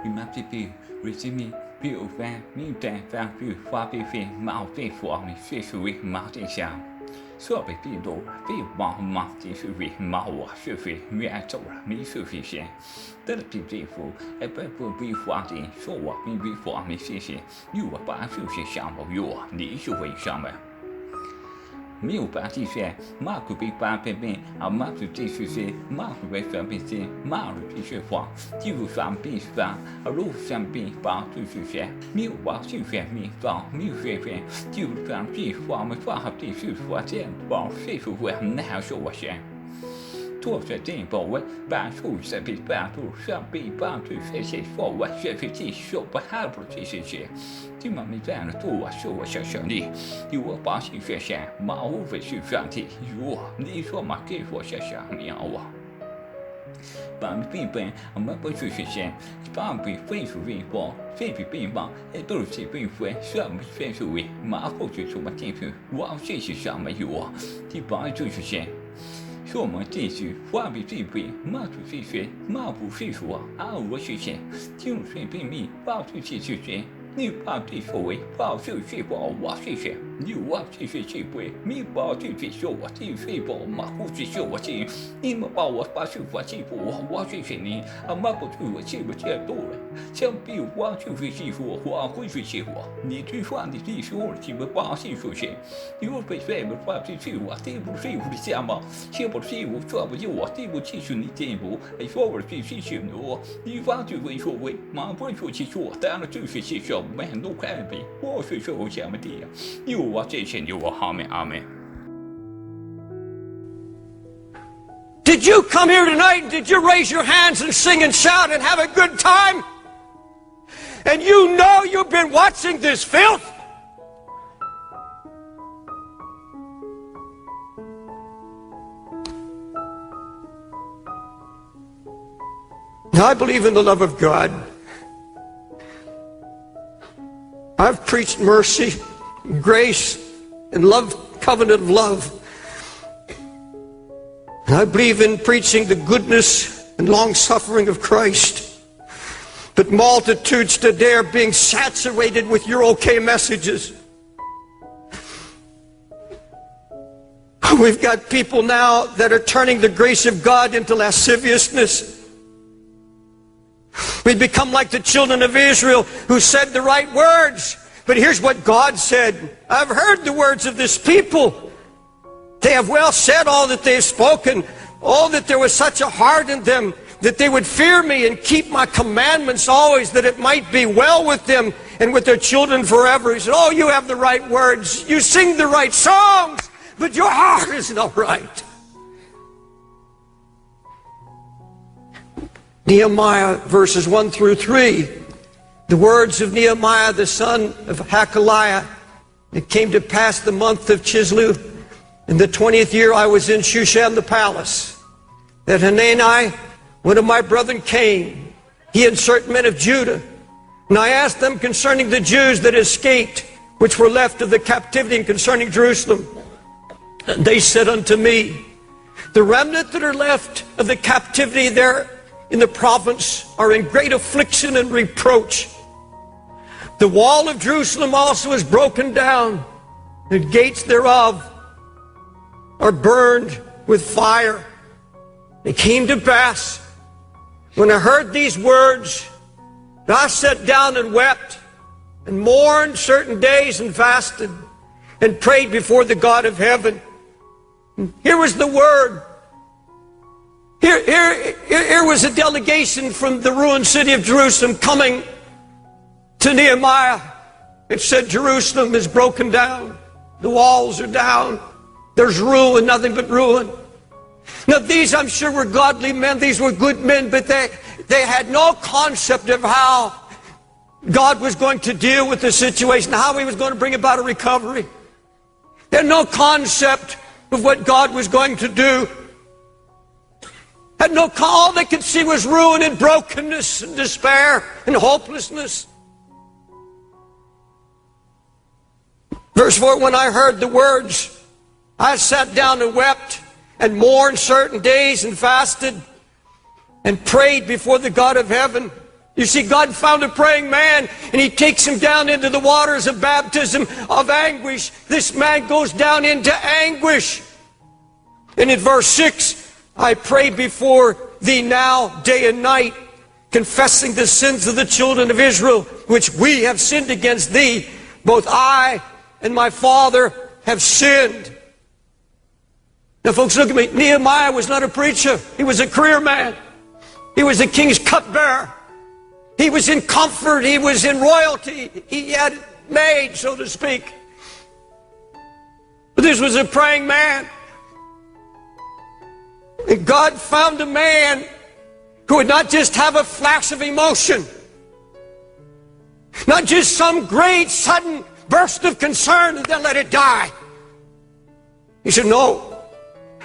we must be receive me, be open, me then thank you, far be free, mouth be for me, fish with mountain sound. 设备变多，被忙继续为忙我学会远走了，没学会先。得了病对付，不发的，说我并不发没谢谢，有我把学些项目有我，你学会项目。没有办继续，马可被办变变，马可继续学，马可被算变些，马可继续发，继续算变算，路算变把继续学，没有把继续没放，没有学会，就算变发没发好继续发展，把学会很难说我先。做决定把握，把手设备把住，设备把住学习说我学会继续不还不继续学，你们没这样的做我说我小小的，有我把心学习，马无非去选题，有我你说嘛给我小小你要我。把病本我们不去学习，把病分数为报，分比病报，都是病分，什么分数为马后去什么进去，我学习什么有我，你帮助学习。说我们继续话比这辈马出去学，马不会说我学习，就随便你把出去学。你把对所谓把学学报我学学，你我去学学会，你把对学学我去学报马不去学我去，你们把我把学我去我学学你，马不去我去不见多了，相比我去学习我会学习我，你去说你去说了去不把去学习，你我被学不把去学我，对不学我的想法，学不学我说不就我对不起学你进步，说我去学习我，你把去会说为马不去去说，当然去学习说。很多快乐比我是说我想的呀，有我这些有我好没阿妹。Did you come here tonight and did you raise your hands and sing and shout and have a good time? And you know you've been watching this filth? Now I believe in the love of God. I've preached mercy, grace, and love, covenant of love. And I believe in preaching the goodness and long-suffering of Christ. But multitudes today are being saturated with your okay messages. We've got people now that are turning the grace of God into lasciviousness. We've become like the children of Israel who said the right words. But here's what God said. I've heard the words of this people. They have well said all that they've spoken. Oh, that there was such a heart in them, that they would fear me and keep my commandments always, that it might be well with them and with their children forever. He said, oh, you have the right words. You sing the right songs, but your heart is not right. Nehemiah verses 1 through 3. The words of Nehemiah, the son of Hakkaliah. It came to pass the month of Chislev, in the 20th year I was in Shushan the palace, that Hanani, one of my brethren, came, he and certain men of Judah. And I asked them concerning the Jews that escaped, which were left of the captivity, and concerning Jerusalem. And they said unto me, the remnant that are left of the captivity there in the province are in great affliction and reproach. The wall of Jerusalem also is broken down, the gates thereof are burned with fire. It came to pass, when I heard these words, that I sat down and wept, and mourned certain days, and fasted, and prayed before the God of heaven. And here was the word. Here was a delegation from the ruined city of Jerusalem coming to Nehemiah. It said Jerusalem is broken down. The walls are down. There's ruin, nothing but ruin. Now these, I'm sure, were godly men. These were good men, but they had no concept of how God was going to deal with the situation, how He was going to bring about a recovery. They had no concept of what God was going to do. All they could see was ruin and brokenness and despair and hopelessness. Verse 4, when I heard the words, I sat down and wept and mourned certain days and fasted and prayed before the God of heaven. You see, God found a praying man, and He takes him down into the waters of baptism of anguish. This man goes down into anguish. And in verse 6, I pray before Thee now, day and night, confessing the sins of the children of Israel, which we have sinned against Thee. Both I and my father have sinned. Now, folks, look at me. Nehemiah was not a preacher. He was a career man. He was the king's cupbearer. He was in comfort. He was in royalty. He had it made, so to speak. But this was a praying man. And God found a man who would not just have a flash of emotion, not just some great sudden burst of concern and then let it die. He said, no,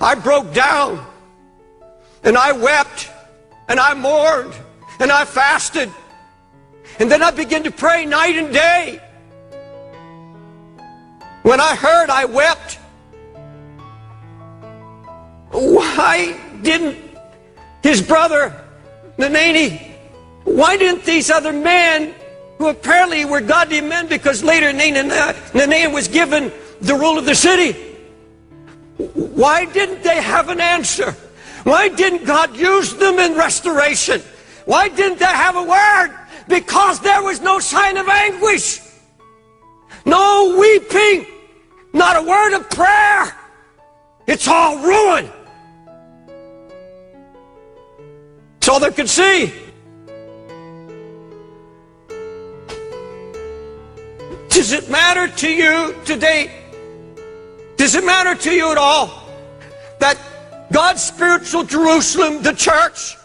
I broke down and I wept and I mourned and I fasted. And then I began to pray night and day. When I heard, I wept. Why didn't his brother, Nanani, why didn't these other men, who apparently were godly men, because later Nanani was given the rule of the city, why didn't they have an answer? Why didn't God use them in restoration? Why didn't they have a word? Because there was no sign of anguish, no weeping, not a word of prayer. It's all ruin. That's all they could see. Does it matter to you today? Does it matter to you at all that God's spiritual Jerusalem, the church,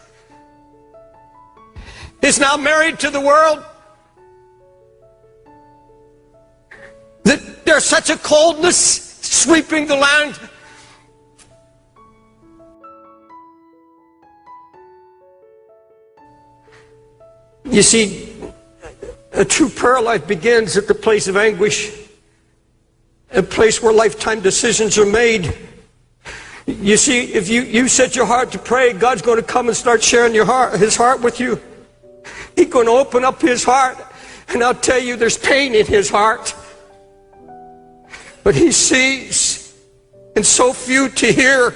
is now married to the world? That there's such a coldness sweeping the land? You see, a true prayer life begins at the place of anguish, a place where lifetime decisions are made. You see, if you set your heart to pray, God's going to come and start sharing His heart with you. He's going to open up His heart, and I'll tell you, there's pain in His heart. But He sees, and so few to hear.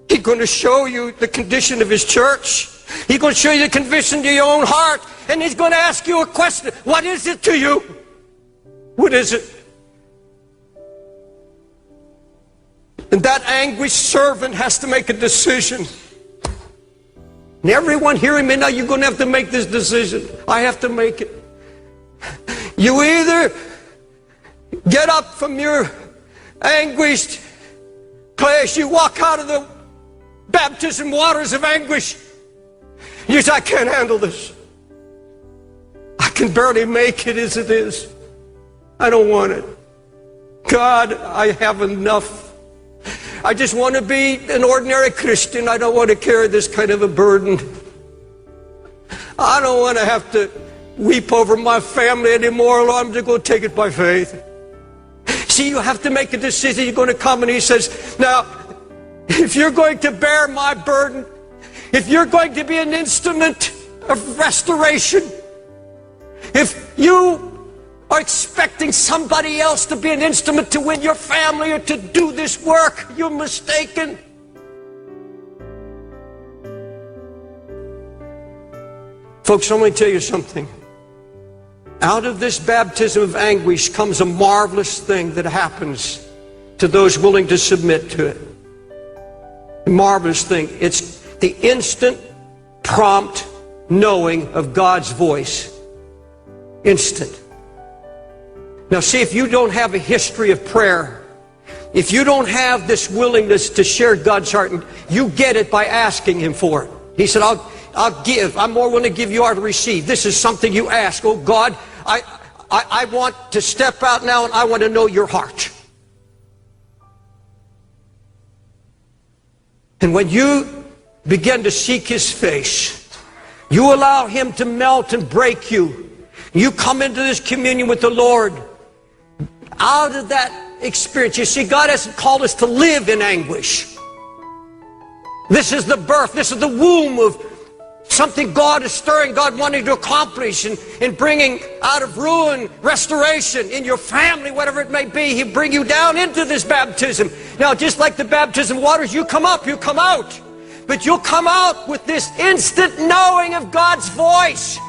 He's going to show you the condition of His church. He's going to show you the condition of your own heart. And He's going to ask you a question. What is it to you? What is it? And that anguished servant has to make a decision. And everyone hearing me now, you're going to have to make this decision. I have to make it. You either get up from your anguished place, you walk out of the baptism waters of anguish. You say, I can't handle this. I can barely make it as it is. I don't want it. God, I have enough. I just want to be an ordinary Christian. I don't want to carry this kind of a burden. I don't want to have to weep over my family anymore. Lord, I'm just going to take it by faith. See, you have to make a decision. You're going to come, and He says, now, if you're going to bear my burden, if you're going to be an instrument of restoration, if you are expecting somebody else to be an instrument to win your family or to do this work, you're mistaken. Folks, let me tell you something. Out of this baptism of anguish comes a marvelous thing that happens to those willing to submit to it. A marvelous thing. It's the instant, prompt knowing of God's voice. Instant. Now see, if you don't have a history of prayer, if you don't have this willingness to share God's heart, you get it by asking Him for it. He said, I'll give. I'm more willing to give, you are to receive. This is something you ask. Oh God, I want to step out now, and I want to know your heart. And when you begin to seek His face, you allow Him to melt and break you. You come into this communion with the Lord. Out of that experience, you see, God hasn't called us to live in anguish. This is the birth, this is the womb of something God is stirring, God wanting to accomplish in bringing out of ruin, restoration in your family, whatever it may be. He'll bring you down into this baptism. Now, just like the baptism waters, you come up, you come out. But you'll come out with this instant knowing of God's voice.